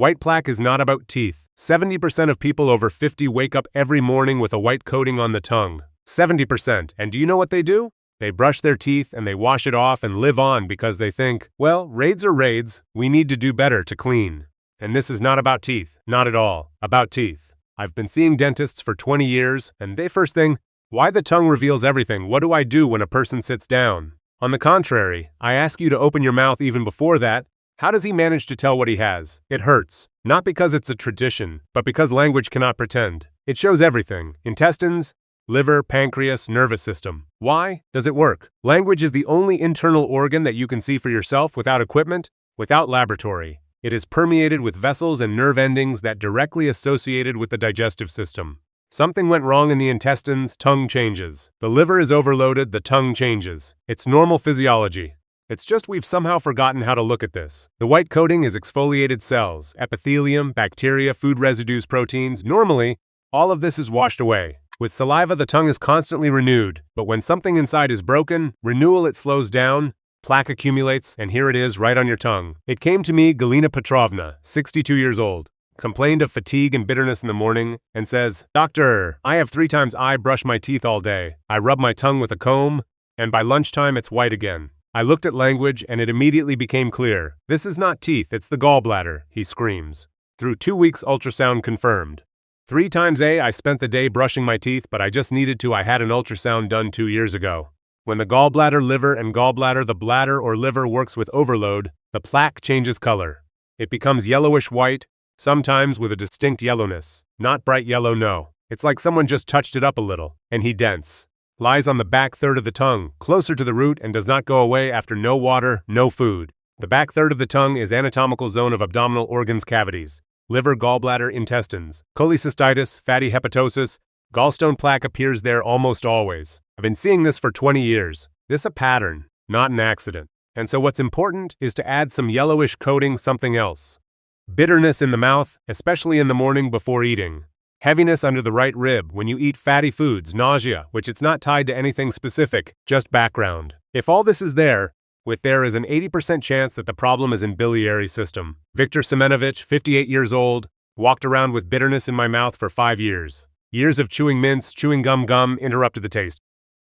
White plaque is not about teeth. 70% of people over 50 wake up every morning with a white coating on the tongue. 70%. And do you know what they do? They brush their teeth and they wash it off and live on because they think, well, raids are raids, we need to do better to clean. And this is not about teeth, not at all, about teeth. I've been seeing dentists for 20 years, and they first thing, why the tongue reveals everything. What do I do when a person sits down? On the contrary, I ask you to open your mouth even before that. How does he manage to tell what he has? It hurts. Not because it's a tradition, but because language cannot pretend. It shows everything. Intestines, liver, pancreas, nervous system. Why does it work? Language is the only internal organ that you can see for yourself without equipment, without laboratory. It is permeated with vessels and nerve endings that directly associated with the digestive system. Something went wrong in the intestines, tongue changes. The liver is overloaded, the tongue changes. It's normal physiology. It's just we've somehow forgotten how to look at this. The white coating is exfoliated cells, epithelium, bacteria, food residues, proteins. Normally, all of this is washed away. With saliva, the tongue is constantly renewed, but when something inside is broken, renewal it slows down, plaque accumulates, and here it is right on your tongue. It came to me, Galina Petrovna, 62 years old, complained of fatigue and bitterness in the morning, and says, "Doctor, I have 3 times I brush my teeth all day. I rub my tongue with a comb, and by lunchtime it's white again." I looked at language and it immediately became clear. This is not teeth, it's the gallbladder, he screams. Through 2 weeks ultrasound confirmed. 3 times I spent the day brushing my teeth, but I just needed to. I had an ultrasound done 2 years ago. When the gallbladder, liver, and gallbladder, the bladder or liver works with overload, the plaque changes color. It becomes yellowish white, sometimes with a distinct yellowness. Not bright yellow, no. It's like someone just touched it up a little, and he dents. Lies on the back third of the tongue, closer to the root, and does not go away after no water, no food. The back third of the tongue is anatomical zone of abdominal organs cavities. Liver, gallbladder, intestines. Cholecystitis, fatty hepatosis, gallstone plaque appears there almost always. I've been seeing this for 20 years. This a pattern, not an accident. And so what's important is to add some yellowish coating, something else. Bitterness in the mouth, especially in the morning before eating. Heaviness under the right rib when you eat fatty foods, nausea, which it's not tied to anything specific, just background. If all this is there is an 80% chance that the problem is in biliary system. Viktor Semenovich, 58 years old, walked around with bitterness in my mouth for 5 years. Years of chewing mints, chewing gum interrupted the taste.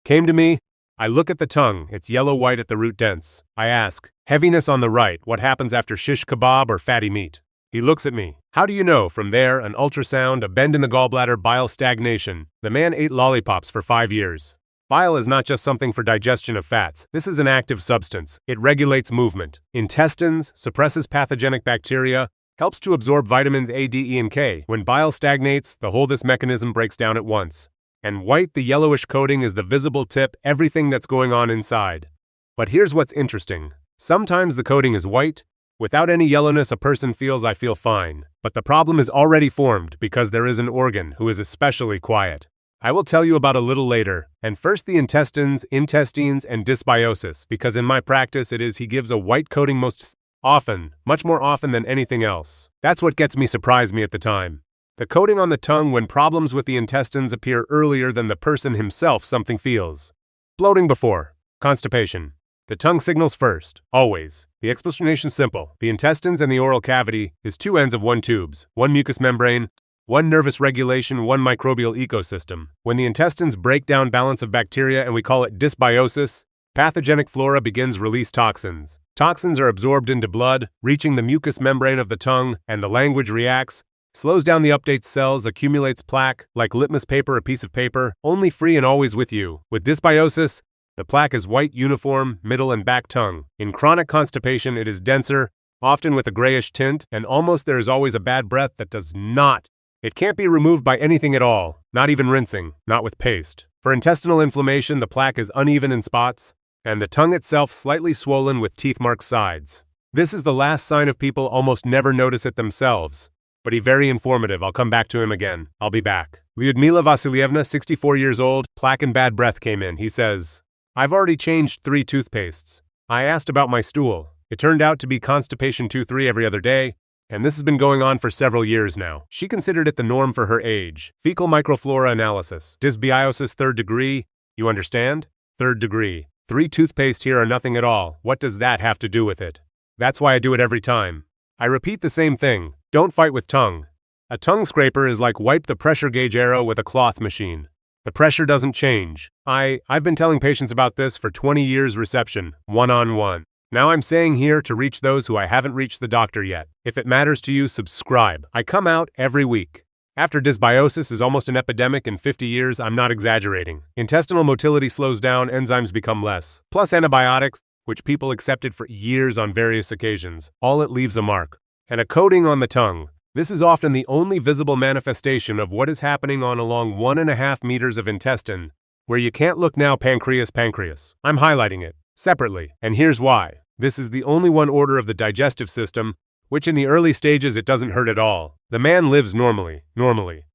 Came to me, I look at the tongue, it's yellow-white at the root dense. I ask, heaviness on the right, what happens after shish kebab or fatty meat? He looks at me. How do you know? From there, an ultrasound, a bend in the gallbladder, bile stagnation. The man ate lollipops for 5 years. Bile is not just something for digestion of fats. This is an active substance. It regulates movement. Intestines, suppresses pathogenic bacteria, helps to absorb vitamins A, D, E, and K. When bile stagnates, the whole this mechanism breaks down at once. And white, the yellowish coating, is the visible tip, everything that's going on inside. But here's what's interesting. Sometimes the coating is white. Without any yellowness, a person feels I feel fine. But the problem is already formed because there is an organ who is especially quiet. I will tell you about a little later. And first the intestines, and dysbiosis, because in my practice he gives a white coating most often, much more often than anything else. That's what surprised me at the time. The coating on the tongue when problems with the intestines appear earlier than the person himself something feels. Bloating before. Constipation. The tongue signals first, always. The explanation's simple. The intestines and the oral cavity is 2 ends of one tubes, one mucous membrane, one nervous regulation, one microbial ecosystem. When the intestines break down balance of bacteria and we call it dysbiosis, pathogenic flora begins release toxins. Toxins are absorbed into blood, reaching the mucous membrane of the tongue, and the language reacts, slows down the update cells, accumulates plaque, like litmus paper, a piece of paper, only free and always with you. With dysbiosis, the plaque is white, uniform, middle and back tongue. In chronic constipation, it is denser, often with a grayish tint, and almost there is always a bad breath that does not. It can't be removed by anything at all, not even rinsing, not with paste. For intestinal inflammation, the plaque is uneven in spots, and the tongue itself slightly swollen with teeth-marked sides. This is the last sign of people almost never notice it themselves. But he's very informative. I'll come back to him again. I'll be back. Lyudmila Vasilyevna, 64 years old, plaque and bad breath came in. He says, I've already changed 3 toothpastes. I asked about my stool. It turned out to be constipation 2-3 every other day, and this has been going on for several years now. She considered it the norm for her age. Fecal microflora analysis. Dysbiosis 3rd degree. You understand? 3rd degree. 3 toothpaste here are nothing at all. What does that have to do with it? That's why I do it every time. I repeat the same thing. Don't fight with tongue. A tongue scraper is like wipe the pressure gauge arrow with a cloth machine. The pressure doesn't change. I've been telling patients about this for 20 years reception, one-on-one. Now I'm saying here to reach those who I haven't reached the doctor yet. If it matters to you, subscribe. I come out every week. After dysbiosis is almost an epidemic in 50 years, I'm not exaggerating. Intestinal motility slows down, enzymes become less. Plus antibiotics, which people accepted for years on various occasions. All it leaves a mark. And a coating on the tongue. This is often the only visible manifestation of what is happening on along 1.5 meters of intestine, where you can't look now pancreas. I'm highlighting it separately, and here's why. This is the only one order of the digestive system, which in the early stages it doesn't hurt at all. The man lives normally,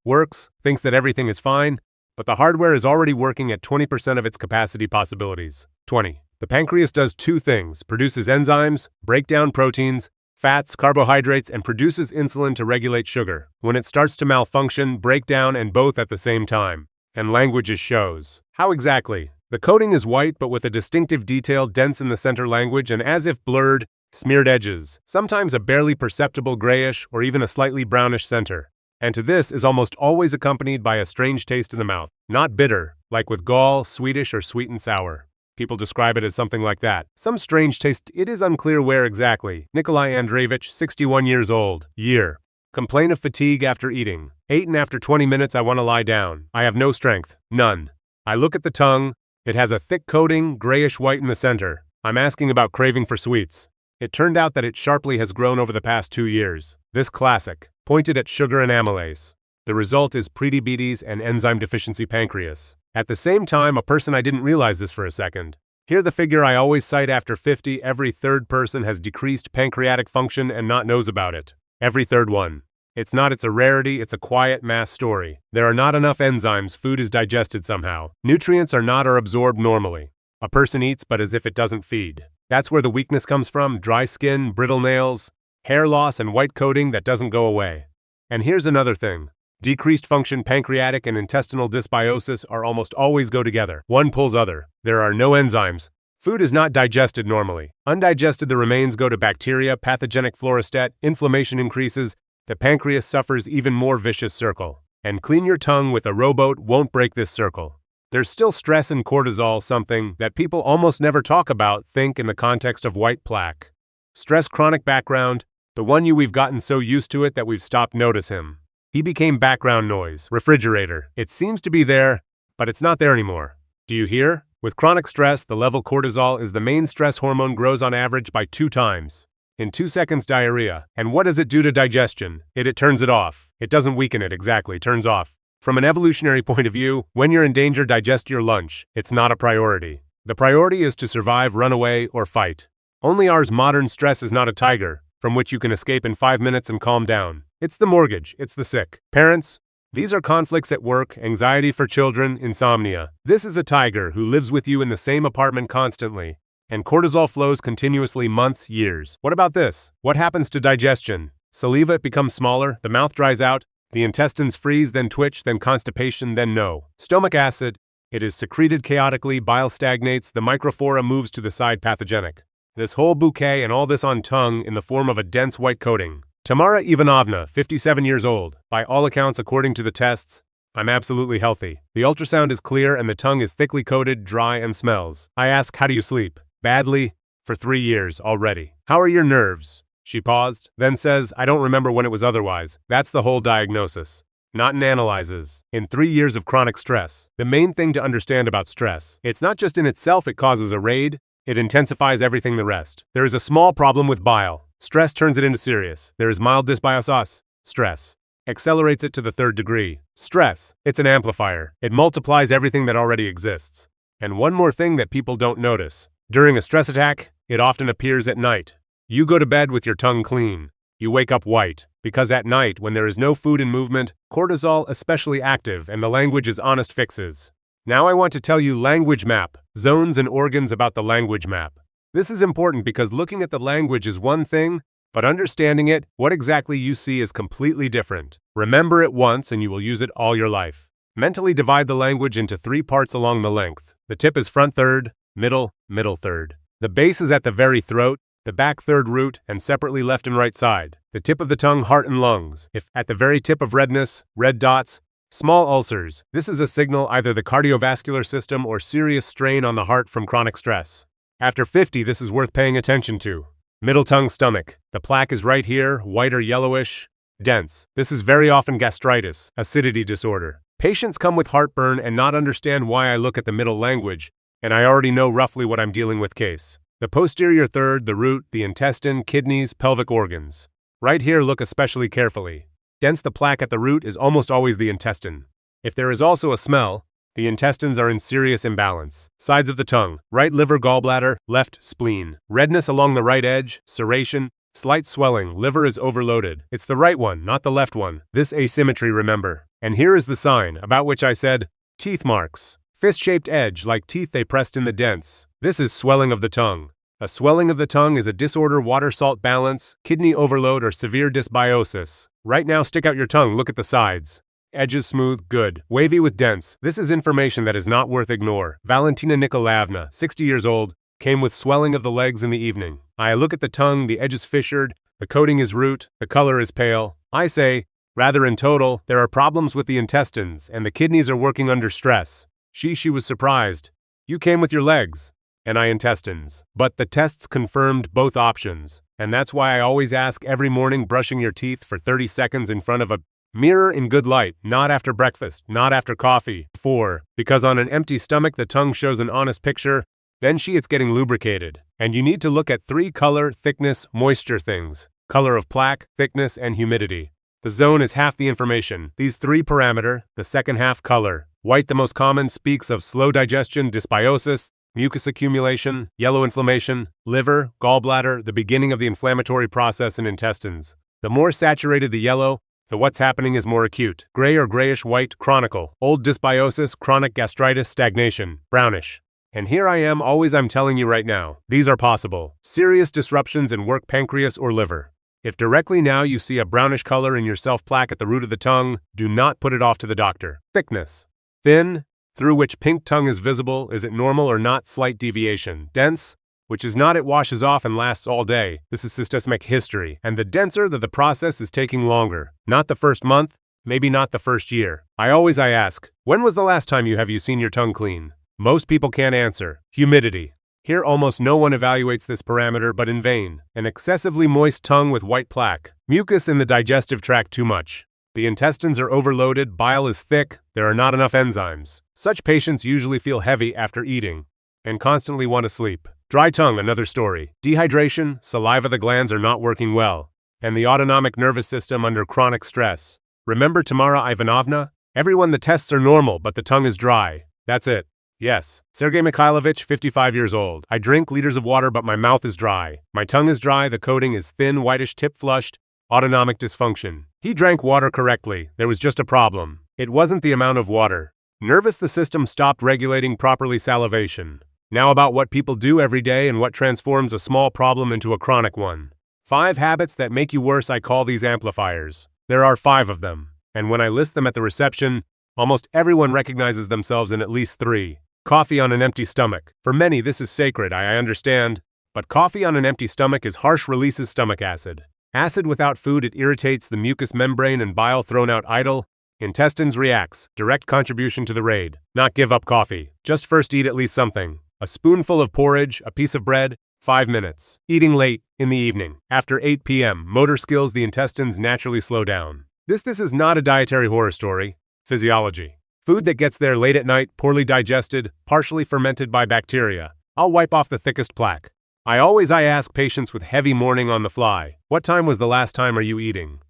works, thinks that everything is fine, but the hardware is already working at 20% of its capacity possibilities. 20. The pancreas does two things: produces enzymes, break down proteins, fats, carbohydrates, and produces insulin to regulate sugar. When it starts to malfunction, break down, and both at the same time. And language shows. How exactly? The coating is white but with a distinctive detail dense in the center language and as if blurred, smeared edges, sometimes a barely perceptible grayish or even a slightly brownish center. And to this is almost always accompanied by a strange taste in the mouth. Not bitter, like with gall, sweetish, or sweet and sour. People describe it as something like that. Some strange taste, it is unclear where exactly. Nikolai Andreevich, 61 years old. Year. Complain of fatigue after eating. Ate and after 20 minutes I want to lie down. I have no strength. None. I look at the tongue. It has a thick coating, grayish-white in the center. I'm asking about craving for sweets. It turned out that it sharply has grown over the past 2 years. This classic, pointed at sugar and amylase. The result is prediabetes and enzyme deficiency pancreas. At the same time, a person I didn't realize this for a second. Here the figure I always cite after 50, every third person has decreased pancreatic function and not knows about it. Every third one. It's a rarity, it's a quiet mass story. There are not enough enzymes, food is digested somehow. Nutrients are not or absorbed normally. A person eats but as if it doesn't feed. That's where the weakness comes from: dry skin, brittle nails, hair loss, and white coating that doesn't go away. And here's another thing. Decreased function, pancreatic, and intestinal dysbiosis are almost always go together. One pulls other. There are no enzymes. Food is not digested normally. Undigested, the remains go to bacteria, pathogenic florastet, inflammation increases, the pancreas suffers even more vicious circle. And clean your tongue with a rowboat won't break this circle. There's still stress and cortisol, something that people almost never talk about, think in the context of white plaque. Stress chronic background, the one we've gotten so used to it that we've stopped notice him. He became background noise, refrigerator. It seems to be there, but it's not there anymore. Do you hear? With chronic stress, the level cortisol is the main stress hormone grows on average by 2 times. In 2 seconds, diarrhea. And what does it do to digestion? It turns it off. It doesn't weaken it, exactly, turns off. From an evolutionary point of view, when you're in danger, digest your lunch. It's not a priority. The priority is to survive, run away, or fight. Only ours modern stress is not a tiger, from which you can escape in 5 minutes and calm down. It's the mortgage, it's the sick. Parents, these are conflicts at work, anxiety for children, insomnia. This is a tiger who lives with you in the same apartment constantly. And cortisol flows continuously months, years. What about this? What happens to digestion? Saliva, it becomes smaller, the mouth dries out, the intestines freeze, then twitch, then constipation, then no. Stomach acid, it is secreted chaotically, bile stagnates, the microflora moves to the side, pathogenic. This whole bouquet and all this on tongue in the form of a dense white coating. Tamara Ivanovna, 57 years old. By all accounts, according to the tests, I'm absolutely healthy. The ultrasound is clear and the tongue is thickly coated, dry, and smells. I ask, how do you sleep? Badly. For 3 years already. How are your nerves? She paused, then says, I don't remember when it was otherwise. That's the whole diagnosis. Not in analyzes. In 3 years of chronic stress. The main thing to understand about stress, it's not just in itself it causes a raid, it intensifies everything the rest. There is a small problem with bile. Stress turns it into serious. There is mild dysbiosis. Stress accelerates it to the 3rd degree. Stress, it's an amplifier. It multiplies everything that already exists. And one more thing that people don't notice. During a stress attack, it often appears at night. You go to bed with your tongue clean. You wake up white, because at night, when there is no food and movement, cortisol especially active and the language is honest fixes. Now I want to tell you language map, zones and organs about the language map. This is important because looking at the language is one thing, but understanding it, what exactly you see is completely different. Remember it once and you will use it all your life. Mentally divide the language into 3 parts along the length. The tip is front third, middle third. The base is at the very throat, the back third root, and separately left and right side. The tip of the tongue, heart and lungs. If at the very tip of redness, red dots, small ulcers. This is a signal either the cardiovascular system or serious strain on the heart from chronic stress. After 50, this is worth paying attention to. Middle tongue, stomach. The plaque is right here, white or yellowish, dense. This is very often gastritis, acidity disorder. Patients come with heartburn and not understand why I look at the middle language, and I already know roughly what I'm dealing with case. The posterior third, the root, the intestine, kidneys, pelvic organs. Right here, look especially carefully. Dense the plaque at the root is almost always the intestine. If there is also a smell, the intestines are in serious imbalance. Sides of the tongue, right liver, gallbladder, left spleen. Redness along the right edge, serration, slight swelling, liver is overloaded. It's the right one, not the left one. This asymmetry, remember. And here is the sign, about which I said, teeth marks. Fist-shaped edge, like teeth they pressed in the dents. This is swelling of the tongue. A swelling of the tongue is a disorder, water-salt balance, kidney overload, or severe dysbiosis. Right now, stick out your tongue, look at the sides. Edges smooth, good. Wavy with dense. This is information that is not worth ignore. Valentina Nikolaevna, 60 years old, came with swelling of the legs in the evening. I look at the tongue, the edge is fissured, the coating is root, the color is pale. I say, rather in total, there are problems with the intestines, and the kidneys are working under stress. She was surprised. You came with your legs, and I intestines. But the tests confirmed both options, and that's why I always ask every morning brushing your teeth for 30 seconds in front of a mirror in good light, not after breakfast, not after coffee. 4. Because on an empty stomach the tongue shows an honest picture, then it's getting lubricated. And you need to look at 3 color, thickness, moisture things. Color of plaque, thickness, and humidity. The zone is half the information. These 3 parameter, the second half color. White, the most common, speaks of slow digestion, dysbiosis, mucus accumulation, yellow inflammation, liver, gallbladder, the beginning of the inflammatory process in intestines. The more saturated the yellow, the what's happening is more acute. Gray or grayish-white, chronicle. Old dysbiosis, chronic gastritis, stagnation. Brownish. And here I am, I'm telling you right now. These are possible. Serious disruptions in work, pancreas or liver. If directly now you see a brownish color in your self-plaque at the root of the tongue, do not put it off to the doctor. Thickness. Thin, through which pink tongue is visible, is it normal or not? Slight deviation. Dense, which is not, it washes off and lasts all day. This is systemic history. And the denser that the process is taking longer. Not the first month, maybe not the first year. I ask, when was the last time you seen your tongue clean? Most people can't answer. Humidity. Here almost no one evaluates this parameter, but in vain. An excessively moist tongue with white plaque. Mucus in the digestive tract too much. The intestines are overloaded, bile is thick, there are not enough enzymes. Such patients usually feel heavy after eating and constantly want to sleep. Dry tongue, another story. Dehydration, saliva, the glands are not working well, and the autonomic nervous system under chronic stress. Remember Tamara Ivanovna? Everyone, the tests are normal, but the tongue is dry. That's it. Yes. Sergei Mikhailovich, 55 years old. I drink liters of water, but my mouth is dry. My tongue is dry, the coating is thin, whitish, tip flushed, autonomic dysfunction. He drank water correctly. There was just a problem. It wasn't the amount of water. Nervous, the system stopped regulating properly salivation. Now about what people do every day and what transforms a small problem into a chronic one. 5 habits that make you worse. I call these amplifiers. There are 5 of them. And when I list them at the reception, almost everyone recognizes themselves in at least 3. Coffee on an empty stomach. For many, this is sacred, I understand. But coffee on an empty stomach is harsh, releases stomach acid. Acid without food, it irritates the mucous membrane and bile thrown out idle. Intestines reacts. Direct contribution to the raid. Not give up coffee. Just first eat at least something. A spoonful of porridge, a piece of bread, 5 minutes. Eating late, in the evening. After 8 p.m., motor skills, the intestines naturally slow down. This is not a dietary horror story. Physiology. Food that gets there late at night, poorly digested, partially fermented by bacteria. I'll wipe off the thickest plaque. I ask patients with heavy morning on the fly, what time was the last time are you eating?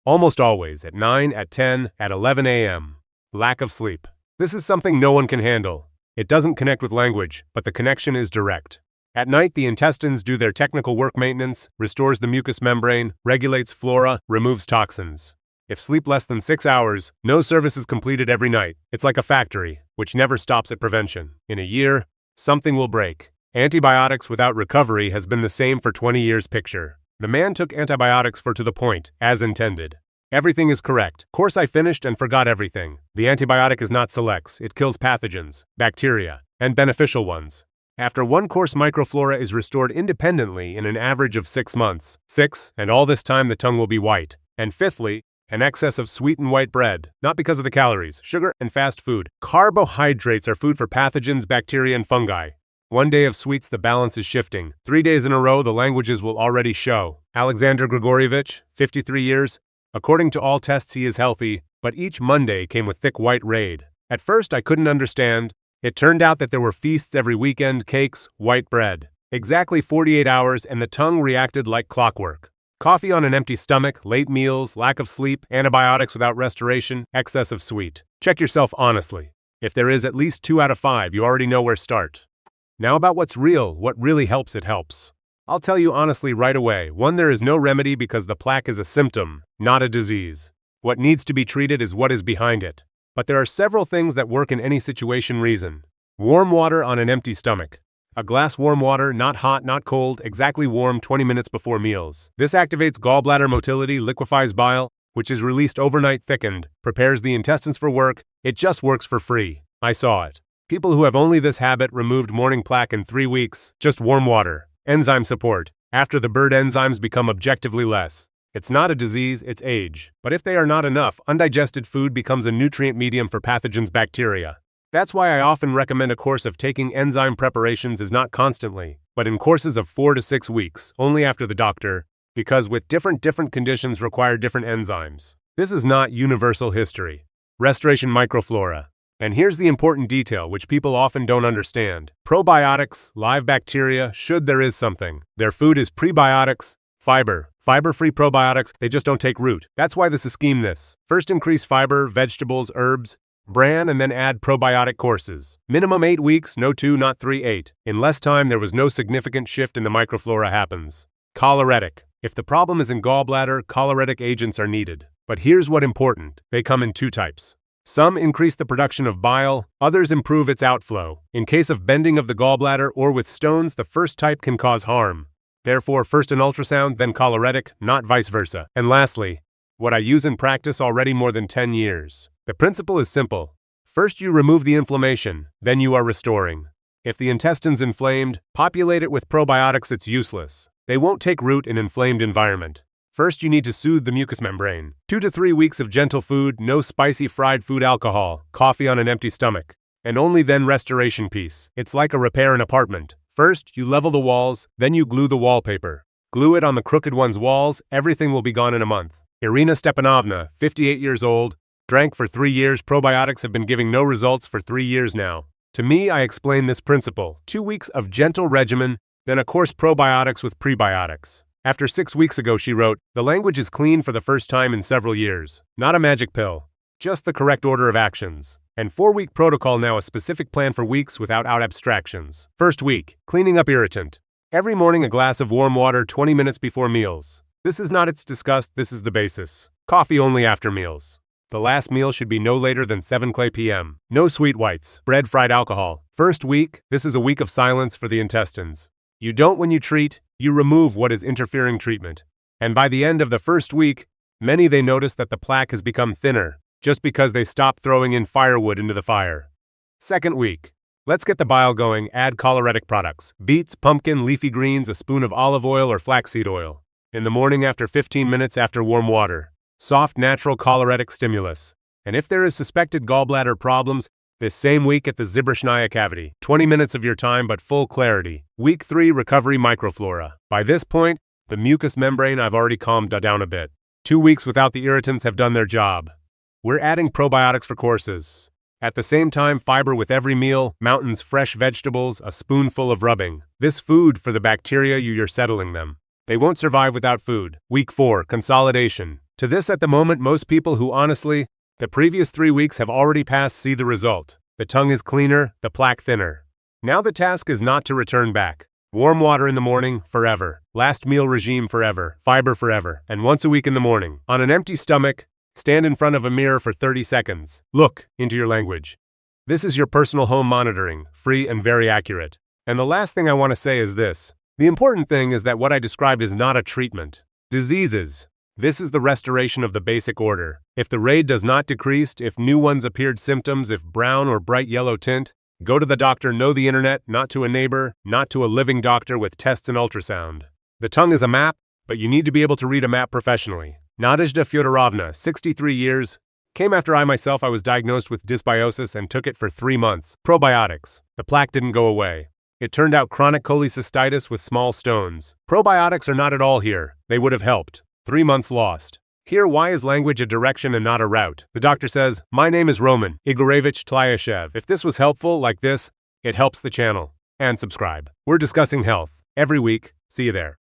Almost always, at 9, at 10, at 11 a.m. Lack of sleep. This is something no one can handle. It doesn't connect with language, but the connection is direct. At night, the intestines do their technical work maintenance, restores the mucous membrane, regulates flora, removes toxins. If sleep less than 6 hours, no service is completed every night. It's like a factory, which never stops at prevention. In a year, something will break. Antibiotics without recovery has been the same for 20 years. Picture. The man took antibiotics to the point, as intended. Everything is correct. Course I finished and forgot everything. The antibiotic is not selects, it kills pathogens, bacteria, and beneficial ones. After one course, microflora is restored independently in an average of 6 months. 6, and all this time the tongue will be white. And fifthly, an excess of sweetened white bread, not because of the calories, sugar, and fast food. Carbohydrates are food for pathogens, bacteria, and fungi. One day of sweets, the balance is shifting. 3 days in a row, the languages will already show. Alexander Grigorievich, 53 years. According to all tests, he is healthy, but each Monday came with thick white raid. At first, I couldn't understand. It turned out that there were feasts every weekend, cakes, white bread. Exactly 48 hours, and the tongue reacted like clockwork. Coffee on an empty stomach, late meals, lack of sleep, antibiotics without restoration, excess of sweet. Check yourself honestly. If there is at least 2 out of 5, you already know where to start. Now about what's real, what really helps, it helps. I'll tell you honestly right away. 1, there is no remedy because the plaque is a symptom, not a disease. What needs to be treated is what is behind it. But there are several things that work in any situation. Reason. Warm water on an empty stomach. A glass warm water, not hot, not cold, exactly warm 20 minutes before meals. This activates gallbladder motility, liquefies bile, which is released overnight, thickened, prepares the intestines for work. It just works for free. I saw it. People who have only this habit removed morning plaque in 3 weeks, just warm water. Enzyme support. After the bird enzymes become objectively less. It's not a disease, it's age. But if they are not enough, undigested food becomes a nutrient medium for pathogens, bacteria. That's why I often recommend a course of taking enzyme preparations is not constantly, but in courses of 4 to 6 weeks, only after the doctor, because with different conditions require different enzymes. This is not universal history. Restoration microflora. And here's the important detail which people often don't understand. Probiotics, live bacteria, should there is something. Their food is prebiotics, fiber-free probiotics, they just don't take root. That's why this is scheme this. First increase fiber, vegetables, herbs, bran, and then add probiotic courses. Minimum 8 weeks, no 2, not 3, 8. In less time, there was no significant shift in the microflora happens. Choleretic. If the problem is in gallbladder, choleretic agents are needed. But here's what's important. They come in 2 types. Some increase the production of bile, others improve its outflow. In case of bending of the gallbladder or with stones, the first type can cause harm. Therefore, first an ultrasound, then choleretic, not vice versa. And lastly, what I use in practice already more than 10 years. The principle is simple. First you remove the inflammation, then you are restoring. If the intestine's inflamed, populate it with probiotics, it's useless. They won't take root in inflamed environment. First you need to soothe the mucous membrane. 2 to 3 weeks of gentle food, no spicy fried food, alcohol, coffee on an empty stomach. And only then restoration piece. It's like a repair an apartment. First, you level the walls, then you glue the wallpaper. Glue it on the crooked one's walls, everything will be gone in a month. Irina Stepanovna, 58 years old, drank for 3 years, probiotics have been giving no results for 3 years now. To me, I explain this principle. 2 weeks of gentle regimen, then a course probiotics with prebiotics. After 6 weeks ago, she wrote, the language is clean for the first time in several years. Not a magic pill, just the correct order of actions. And 4-week protocol now, a specific plan for weeks without out abstractions. First week, cleaning up irritant. Every morning a glass of warm water 20 minutes before meals. This is not it's discussed, this is the basis. Coffee only after meals. The last meal should be no later than 7 p.m. No sweet whites, bread, fried alcohol. First week, this is a week of silence for the intestines. You don't when you treat, you remove what is interfering treatment. And by the end of the first week, many they notice that the plaque has become thinner, just because they stop throwing in firewood into the fire. Second week. Let's get the bile going, add choleretic products. Beets, pumpkin, leafy greens, a spoon of olive oil or flaxseed oil. In the morning after 15 minutes after warm water. Soft, natural choleretic stimulus. And if there is suspected gallbladder problems, this same week at the Zibrishnaya cavity. 20 minutes of your time but full clarity. Week 3, recovery microflora. By this point, the mucous membrane I've already calmed down a bit. 2 weeks without the irritants have done their job. We're adding probiotics for courses. At the same time, fiber with every meal, mountains fresh vegetables, a spoonful of rubbing. This food for the bacteria you're settling them. They won't survive without food. Week 4, consolidation. To this at the moment most people who honestly, the previous 3 weeks have already passed see the result. The tongue is cleaner, the plaque thinner. Now the task is not to return back. Warm water in the morning, forever. Last meal regime forever. Fiber forever. And once a week in the morning. On an empty stomach, stand in front of a mirror for 30 seconds. Look into your language. This is your personal home monitoring, free and very accurate. And the last thing I want to say is this. The important thing is that what I described is not a treatment. Diseases. This is the restoration of the basic order. If the raid does not decrease, if new ones appeared symptoms, if brown or bright yellow tint, Go to the doctor, no the internet, not to a neighbor, not to a living doctor with tests and ultrasound. The tongue is a map, but you need to be able to read a map professionally. Nadezhda Fyodorovna, 63 years, came after I was diagnosed with dysbiosis and took it for 3 months. Probiotics. The plaque didn't go away. It turned out chronic cholecystitis with small stones. Probiotics are not at all here. They would have helped. 3 months lost. Here, why is language a direction and not a route? The doctor says, my name is Roman Igorevich Tlyashev. If this was helpful like this, it helps the channel. And subscribe. We're discussing health every week. See you there.